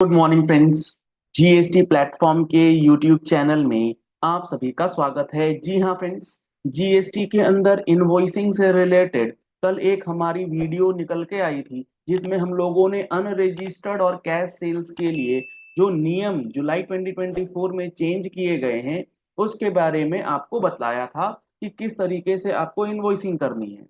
Good morning friends. GST platform के YouTube channel में आप सभी का स्वागत है। जी हाँ फ्रेंड्स, जीएसटी के अंदर इनवॉइसिंग से रिलेटेड कल एक हमारी वीडियो निकल के आई थी जिसमें हम लोगों ने अनरजिस्टर्ड और कैश सेल्स के लिए जो नियम जुलाई 2024 में चेंज किए गए हैं उसके बारे में आपको बतलाया था कि किस तरीके से आपको इनवॉइसिंग करनी है।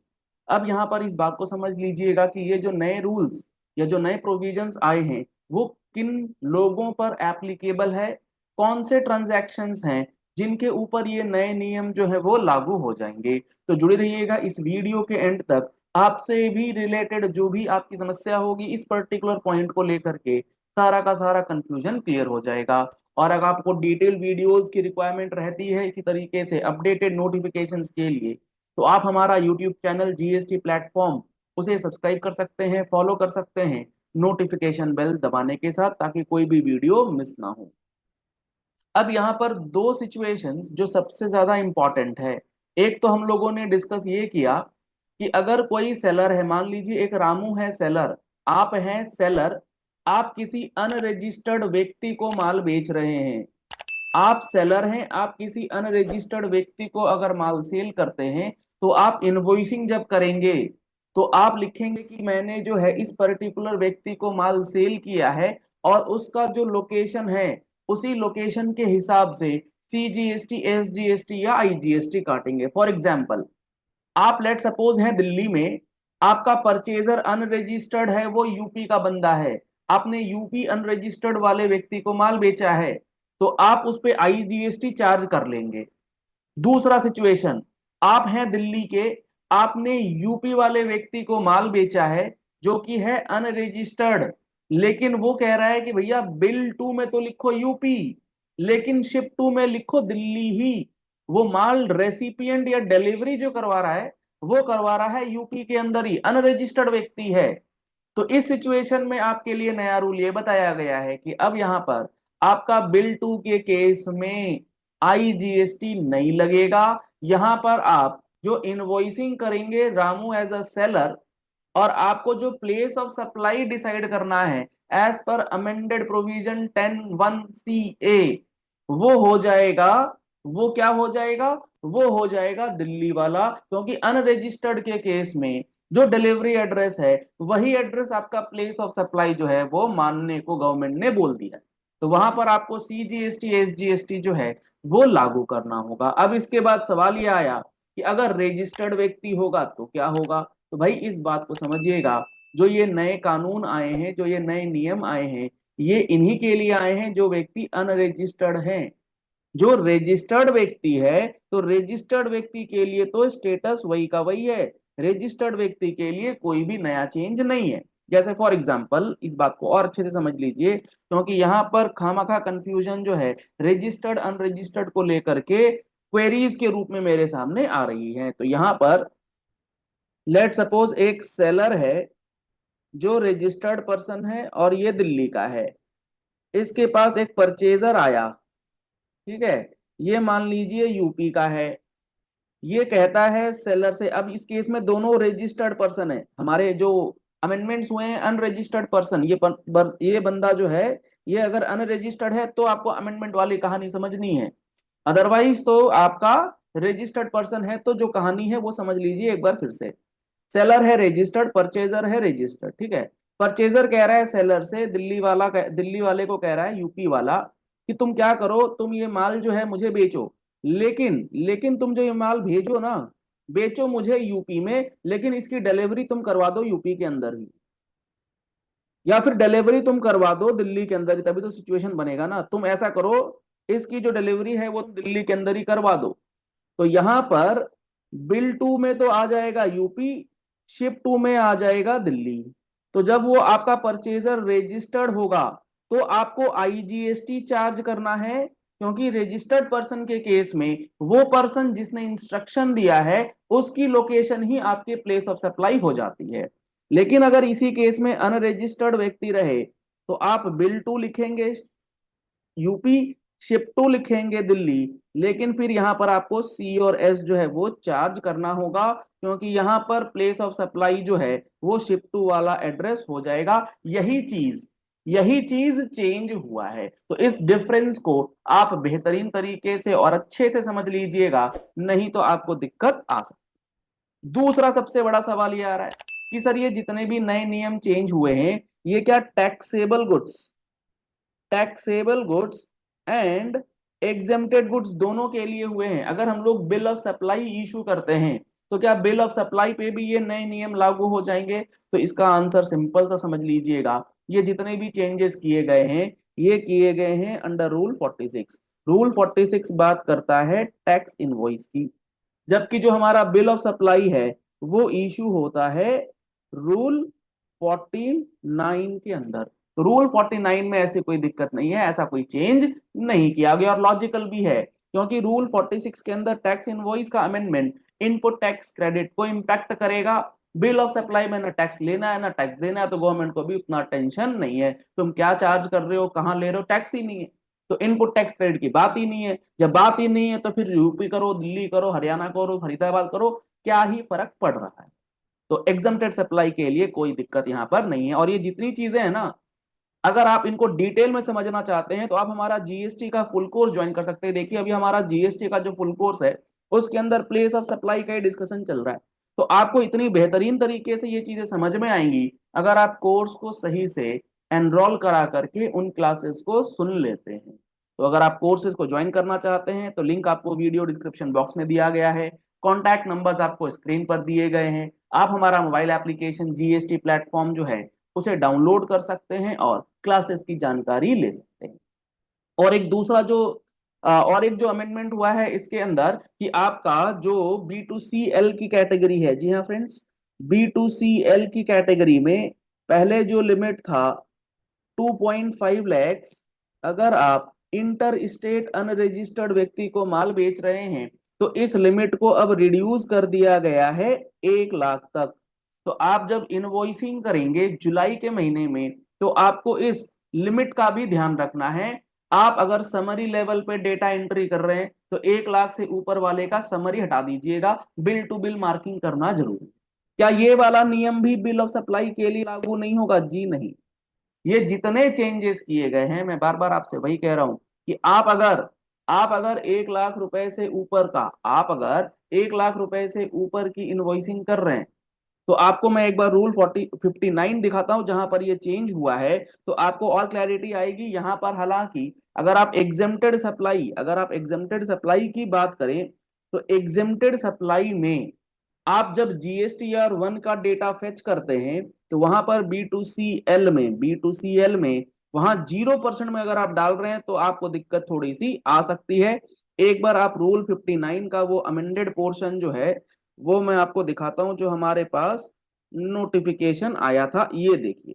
अब यहाँ पर इस बात को समझ लीजिएगा कि ये जो नए रूल्स या जो नए प्रोविजंस आए हैं वो किन लोगों पर एप्लीकेबल है, कौन से ट्रांजैक्शंस हैं जिनके ऊपर ये नए नियम जो है वो लागू हो जाएंगे। तो जुड़े रहिएगा इस वीडियो के एंड तक। आपसे भी रिलेटेड जो भी आपकी समस्या होगी इस पर्टिकुलर पॉइंट को लेकर के सारा का सारा कंफ्यूजन क्लियर हो जाएगा। और अगर आपको डिटेल वीडियोस की रिक्वायरमेंट रहती है इसी तरीके से अपडेटेड नोटिफिकेशंस के लिए, तो आप हमारा यूट्यूब चैनल जीएसटी प्लेटफॉर्म उसे सब्सक्राइब कर सकते हैं, फॉलो कर सकते हैं नोटिफिकेशन बेल दबाने के साथ, ताकि कोई भी वीडियो मिस ना हो। अब यहाँ पर दो सिचुएशंस जो सबसे ज्यादा इंपॉर्टेंट है। एक तो हम लोगों ने डिस्कस ये किया कि अगर कोई सेलर है, मान लीजिए एक रामू है सेलर, आप हैं सेलर, आप किसी अनरजिस्टर्ड व्यक्ति को माल बेच रहे हैं। आप सेलर हैं, आप किसी अनरजिस्टर्ड व्यक्ति को अगर माल सेल करते हैं तो आप इनवॉइसिंग जब करेंगे तो आप लिखेंगे कि मैंने जो है इस पर्टिकुलर व्यक्ति को माल सेल किया है और उसका जो लोकेशन है उसी लोकेशन के हिसाब से सीजीएसटी, एसजीएसटी या आईजीएसटी काटेंगे। फॉर एग्जाम्पल, आप लेट सपोज हैं दिल्ली में, आपका परचेजर अनरजिस्टर्ड है, वो यूपी का बंदा है, आपने यूपी अनरजिस्टर्ड वाले व्यक्ति को माल बेचा है तो आप उस पे आईजीएसटी चार्ज कर लेंगे। दूसरा सिचुएशन, आप हैं दिल्ली के, आपने यूपी वाले व्यक्ति को माल बेचा है जो कि है अनरजिस्टर्ड, लेकिन वो कह रहा है कि भैया बिल टू में तो लिखो यूपी लेकिन शिप टू में लिखो दिल्ली ही। वो माल रेसिपिएंट या डिलीवरी जो करवा रहा है वो करवा रहा है यूपी के अंदर ही, अनरजिस्टर्ड व्यक्ति है। तो इस सिचुएशन में आपके लिए नया रूल ये बताया गया है कि अब यहां पर आपका बिल टू के केस में आईजीएसटी नहीं लगेगा। यहां पर आप जो इनवॉइसिंग करेंगे रामू एज अ सेलर, और आपको जो प्लेस ऑफ सप्लाई डिसाइड करना है as per amended provision 10(1)(c)(a), वो हो जाएगा, वो क्या हो जाएगा, वो हो जाएगा दिल्ली वाला, क्योंकि अनरजिस्टर्ड के केस में जो डिलीवरी एड्रेस है वही एड्रेस आपका प्लेस ऑफ सप्लाई जो है वो मानने को गवर्नमेंट ने बोल दिया। तो वहां पर आपको सीजीएसटी, एसजीएसटी जो है वो लागू करना होगा। अब इसके बाद सवाल ये आया कि अगर रजिस्टर्ड व्यक्ति होगा तो क्या होगा। तो भाई इस बात को समझिएगा, जो ये नए कानून आए हैं, जो ये नए नियम आए हैं, ये इन्हीं के लिए आए हैं जो व्यक्ति अनरजिस्टर्ड हैं। जो रजिस्टर्ड व्यक्ति है तो रजिस्टर्ड व्यक्ति के लिए तो स्टेटस वही का वही है, रजिस्टर्ड व्यक्ति के लिए कोई भी नया चेंज नहीं है। जैसे फॉर एग्जांपल, इस बात को और अच्छे से समझ लीजिए क्योंकि यहाँ पर खामखा कंफ्यूजन जो है रजिस्टर्ड अनरजिस्टर्ड को लेकर के क्वेरीज के रूप में मेरे सामने आ रही है। तो यहाँ पर लेट सपोज एक सेलर है जो रजिस्टर्ड पर्सन है और ये दिल्ली का है, इसके पास एक परचेजर आया, ठीक है, ये मान लीजिए यूपी का है, ये कहता है सेलर से, अब इस केस में दोनों रजिस्टर्ड पर्सन है, हमारे जो अमेंडमेंट्स हुए हैं अनरजिस्टर्ड पर्सन, ये बंदा जो है ये अगर अनरजिस्टर्ड है तो आपको अमेंडमेंट वाली कहानी समझनी है, अदरवाइज तो आपका रजिस्टर्ड पर्सन है तो जो कहानी है वो समझ लीजिए एक बार फिर से। सेलर है रजिस्टर्ड, परचेजर है रजिस्टर्ड, ठीक है। परचेजर कह रहा है सेलर से, दिल्ली वाले को कह रहा है यूपी वाला कि तुम क्या करो, तुम ये माल जो है मुझे बेचो, लेकिन लेकिन तुम जो ये माल भेजो ना, बेचो मुझे यूपी में, लेकिन इसकी डिलीवरी तुम करवा दो यूपी के अंदर ही, या फिर डिलीवरी तुम करवा दो दिल्ली के अंदर ही, तभी तो सिचुएशन बनेगा ना। तुम ऐसा करो, इसकी जो डिलीवरी है वो दिल्ली के अंदर ही करवा दो। तो यहां पर बिल टू में तो आ जाएगा यूपी, शिप टू में आ जाएगा दिल्ली। तो जब वो आपका परचेजर रजिस्टर्ड होगा तो आपको आईजीएसटी चार्ज करना है, क्योंकि रजिस्टर्ड पर्सन के केस में वो पर्सन जिसने इंस्ट्रक्शन दिया है उसकी लोकेशन ही आपके प्लेस ऑफ सप्लाई हो जाती है। लेकिन अगर इसी केस में अनरजिस्टर्ड व्यक्ति रहे तो आप बिल टू लिखेंगे यूपी, शिप टू लिखेंगे दिल्ली, लेकिन फिर यहां पर आपको सी और एस जो है वो चार्ज करना होगा, क्योंकि यहां पर प्लेस ऑफ सप्लाई जो है वो शिप टू वाला एड्रेस हो जाएगा। यही चीज यही चीज चेंज हुआ है। तो इस डिफरेंस को आप बेहतरीन तरीके से और अच्छे से समझ लीजिएगा, नहीं तो आपको दिक्कत आ सकती। दूसरा सबसे बड़ा सवाल ये आ रहा है कि सर ये जितने भी नए नियम चेंज हुए हैं, ये क्या taxable goods and exempted goods दोनों के लिए हुए हैं? अगर हम लोग बिल ऑफ सप्लाई इशू करते हैं तो क्या बिल ऑफ सप्लाई पे भी ये नए नियम लागू हो जाएंगे? तो इसका आंसर सिंपल सा समझ लीजिएगा, ये जितने भी चेंजेस किए गए हैं, ये किए गए हैं अंडर रूल 46। रूल 46 बात करता है टैक्स इनवॉइस की, जबकि जो हमारा बिल ऑफ सप्लाई है वो इशू होता है रूल 49 के अंदर। तो रूल 49 में ऐसी कोई दिक्कत नहीं है, ऐसा कोई चेंज नहीं किया गया, और लॉजिकल भी है, क्योंकि रूल 46 के अंदर टैक्स इनवॉइस का अमेंडमेंट इनपुट टैक्स क्रेडिट को इंपैक्ट करेगा। बिल ऑफ सप्लाई में ना टैक्स लेना है ना टैक्स देना है, तो गवर्नमेंट को भी उतना टेंशन नहीं है, तुम क्या चार्ज कर रहे हो, कहां ले रहे हो, टैक्स ही नहीं है। तो इनपुट टैक्स क्रेडिट की बात ही नहीं है, जब बात ही नहीं है तो फिर यूपी करो, दिल्ली करो, हरियाणा करो, फरीदाबाद करो, क्या ही फर्क पड़ रहा है? तो एग्जम्प्टेड सप्लाई के लिए कोई दिक्कत यहां पर नहीं है। और ये जितनी चीजें हैं ना, अगर आप इनको डिटेल में समझना चाहते हैं तो आप हमारा जीएसटी का फुल कोर्स ज्वाइन कर सकते हैं। देखिए अभी हमारा जीएसटी का जो फुल कोर्स है उसके अंदर प्लेस ऑफ सप्लाई का डिस्कशन चल रहा है। तो आपको इतनी बेहतरीन तरीके से ये चीजें समझ में आएंगी अगर आप कोर्स को सही से एनरोल करा करके उन क्लासेस को सुन लेते हैं। तो अगर आप कोर्सेज को ज्वाइन करना चाहते हैं तो लिंक आपको वीडियो डिस्क्रिप्शन बॉक्स में दिया गया है, कॉन्टैक्ट नंबर्स आपको स्क्रीन पर दिए गए हैं। आप हमारा मोबाइल एप्लीकेशन जीएसटी प्लेटफॉर्म जो है उसे डाउनलोड कर सकते हैं और क्लासेस की जानकारी ले सकते हैं। और एक दूसरा जो और एक जो अमेंडमेंट हुआ है इसके अंदर कि आपका जो B2CL की कैटेगरी है, जी हाँ फ्रेंड्स, B2CL की कैटेगरी में पहले जो लिमिट था 2.5 लैक्स, अगर आप इंटर स्टेट अनरजिस्टर्ड व्यक्ति को माल बेच रहे हैं तो इस लिमिट को अब रिड्यूस कर दिया गया है 1 लाख तक। तो आप जब इनवॉइसिंग करेंगे जुलाई के महीने में तो आपको इस लिमिट का भी ध्यान रखना है। आप अगर समरी लेवल पे डेटा एंट्री कर रहे हैं तो 1 लाख से ऊपर वाले का समरी हटा दीजिएगा, बिल टू बिल मार्किंग करना जरूरी है। क्या ये वाला नियम भी बिल ऑफ सप्लाई के लिए लागू नहीं होगा? जी नहीं। ये जितने चेंजेस किए गए हैं, मैं बार बार आपसे वही कह रहा हूं कि आप अगर 1 लाख रुपए से ऊपर का, आप अगर 1 लाख रुपए से ऊपर की इनवॉइसिंग कर रहे हैं तो आपको मैं एक बार रूल 59 दिखाता हूं जहां पर ये चेंज हुआ है, तो आपको और क्लैरिटी आएगी यहां पर। हालांकि अगर आप एग्जेम्प्टेड सप्लाई की बात करें तो एग्जेम्प्टेड सप्लाई में आप जब GSTR 1 का डेटा फेच करते हैं तो वहां पर बी टू सी एल में वहां 0% में अगर आप डाल रहे हैं तो आपको दिक्कत थोड़ी सी आ सकती है। एक बार आप रूल 59 का वो अमेंडेड पोर्शन जो है वो मैं आपको दिखाता हूं, जो हमारे पास नोटिफिकेशन आया था, ये देखिए।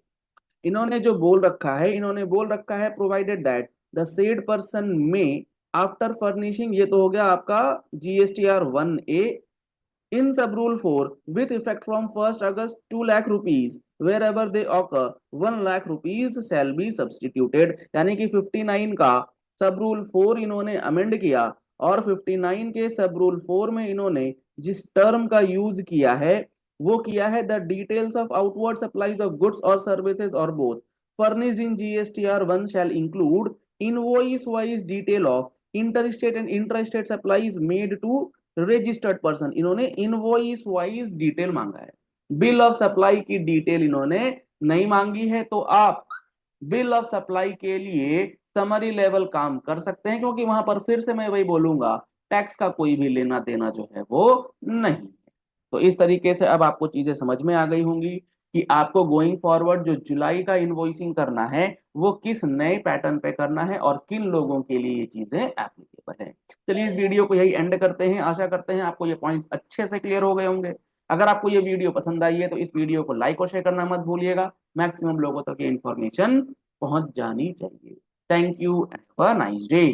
इन्होंने बोल रखा है provided that the said person में आफ्टर फर्निशिंग, ये तो हो गया आपका GSTR 1A, in sub rule 4 with effect from 1st August 2 lakh rupees wherever they occur 1 lakh rupees shall be substituted। यानी कि 59 का सब रूल 4 इन्होंने अमेंड किया और 59 के सब रूल 4 में इन्होंने जिस टर्म का यूज किया है वो किया है the details of outward supplies of goods और सर्विसेज और both furnished in GSTR 1 shall include invoice wise detail of interstate and intrastate supplies made to registered person. इन्होंने इनवॉइस वाइज डिटेल मांगा है, बिल ऑफ सप्लाई की detail इन्होंने नहीं मांगी है। तो आप बिल ऑफ सप्लाई के लिए समरी लेवल काम कर सकते हैं, क्योंकि वहां पर फिर से मैं वही बोलूंगा, टैक्स का कोई भी लेना देना जो है वो नहीं। तो इस तरीके से अब आपको चीजें समझ में आ गई होंगी कि आपको गोइंग फॉरवर्ड जो जुलाई का इनवॉइसिंग करना है वो किस नए पैटर्न पे करना है और किन लोगों के लिए ये चीजें एप्लीकेबल है। चलिए इस वीडियो को यही एंड करते हैं। आशा करते हैं आपको ये पॉइंट्स अच्छे से क्लियर हो गए होंगे। अगर आपको ये वीडियो पसंद आई है तो इस वीडियो को लाइक और शेयर करना मत भूलिएगा, मैक्सिमम लोगों तक ये इन्फॉर्मेशन पहुंच जानी चाहिए। Thank you and have a nice day.